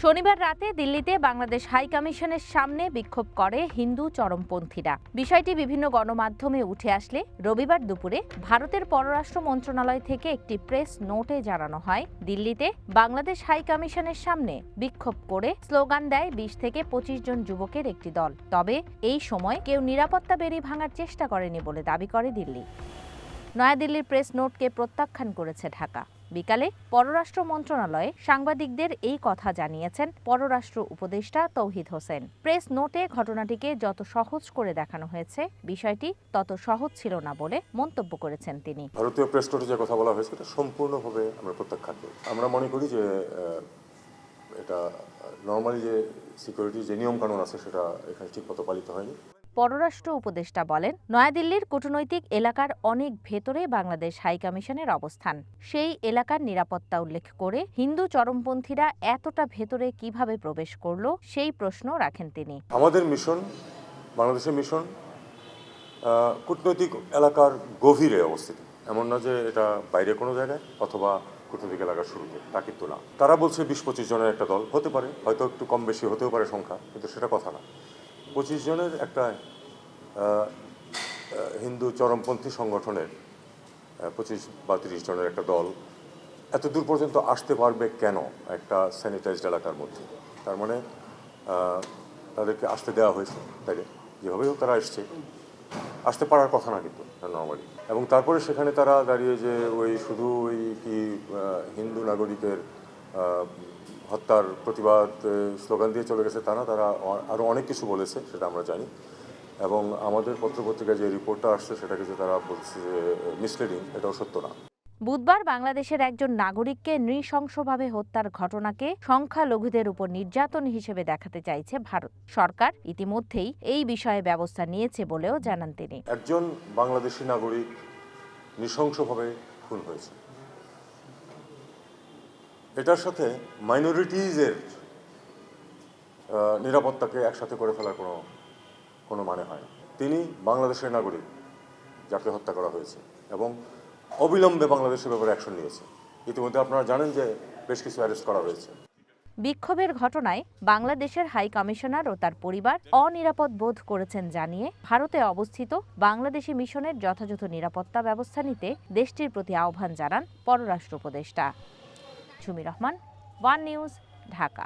শনিবার রাতে দিল্লিতে বাংলাদেশ হাই কমিশনের সামনে বিক্ষোভ করে হিন্দু চরমপন্থীরা। বিষয়টি বিভিন্ন গণমাধ্যমে উঠে আসলে রবিবার দুপুরে ভারতের পররাষ্ট্র মন্ত্রণালয় থেকে একটি প্রেস নোটে জানানো হয়, দিল্লিতে বাংলাদেশ হাই কমিশনের সামনে বিক্ষোভ করে স্লোগান দেয় ২০ থেকে ২৫ জন যুবকের একটি দল। তবে এই সময় কেউ নিরাপত্তা বেড়ি ভাঙার চেষ্টা করেনি বলে দাবি করে দিল্লি। নয়াদিল্লির প্রেস নোটকে প্রত্যাখ্যান করেছে ঢাকা। বিকালে পররাষ্ট্র মন্ত্রণালয়ে সাংবাদিকদের এই কথা জানিয়েছেন পররাষ্ট্র উপদেষ্টা তৌহিদ হোসেন। প্রেস নোটে ঘটনাটিকে যত সহজ করে দেখানো হয়েছে, বিষয়টি তত সহজ ছিল না বলে মন্তব্য করেছেন তিনি। ভারতীয় প্রেস নোটে যে কথা বলা হয়েছে এটা সম্পূর্ণভাবে আমরা প্রত্যাখ্যান করি। আমরা মনে করি যে এটা নর্মালি যে সিকিউরিটি যে নিয়মকানুন আছে সেটা এখানে ঠিকমতো পালিত হয়নি। পররাষ্ট্র উপদেষ্টা বলেন, নয়াদিল্লির কূটনৈতিক এলাকার অনেক ভেতরে বাংলাদেশ হাই কমিশনের অবস্থান। সেই এলাকার নিরাপত্তা উল্লেখ করে হিন্দু চরমপন্থীরা এতটা ভেতরে কিভাবে প্রবেশ করল সেই প্রশ্ন রাখেন তিনি। আমাদের মিশন, বাংলাদেশের মিশন কূটনৈতিক এলাকার গভীরে অবস্থিত। এমন না যে এটা বাইরে কোনো জায়গায় অথবা কূটনৈতিক এলাকার শুরুতে, তা কিন্তু না। তারা বলছে ২০-২৫ জনের একটা দল হতে পারে, হয়তো একটু কম বেশি হতেও পারে সংখ্যা, কিন্তু সেটা কথা না। ২৫ জনের একটা হিন্দু চরমপন্থী সংগঠনের ২৫ বা ৩০ জনের একটা দল এত দূর পর্যন্ত আসতে পারবে কেন একটা স্যানিটাইজড এলাকার মধ্যে? তার মানে তাদেরকে আসতে দেওয়া হয়েছে, তাই যেভাবেই হোক তারা আসতে পারার কথা না কিন্তু নর্মালি। এবং তারপরে সেখানে তারা দাঁড়িয়ে যে শুধু কি হিন্দু নাগরিকের হত্যার প্রতিবাদ স্লোগান দিয়ে চলে গেছে তা না, তারা আরও অনেক কিছু বলেছে, সেটা আমরা জানি। এবং আমাদের পত্রপত্রিকায় যে রিপোর্টটা আসছে সেটাকে যে তারা বলছে যে মিসলিডিং, এটাও সত্য না। বুধবার বাংলাদেশের একজন নাগরিককে নৃশংসভাবে হত্যার ঘটনাকে সংখ্যালঘুদের উপর নির্যাতন হিসেবে দেখাতে চাইছে ভারত। সরকার ইতিমধ্যেই এই বিষয়ে ব্যবস্থা নিয়েছে বলেও জানান তিনি। একজন বাংলাদেশি নাগরিক নৃশংসভাবে খুন হয়েছে, এটার সাথে মাইনরিটিজের নিরাপত্তাকে একসাথে করে ফেলার কোনো মানে হয় না। তিনি বাংলাদেশের নাগরিক যাকে হত্যা করা হয়েছে এবং অবিলম্বে বাংলাদেশের ব্যাপারে অ্যাকশন নিয়েছে। ইতিমধ্যে আপনারা জানেন যে বেশ কিছু অ্যারেস্ট করা হয়েছে। বিক্ষোভের ঘটনায় বাংলাদেশের হাই কমিশনার ও তার পরিবার অনিরাপদ বোধ করেছেন জানিয়ে ভারতে অবস্থিত বাংলাদেশি মিশনের যথাযথ নিরাপত্তা ব্যবস্থা নিতে দেশটির প্রতি আহ্বান জানান পররাষ্ট্র উপদেষ্টা। ঝুমি রহমান, ওয়ান নিউজ, ঢাকা।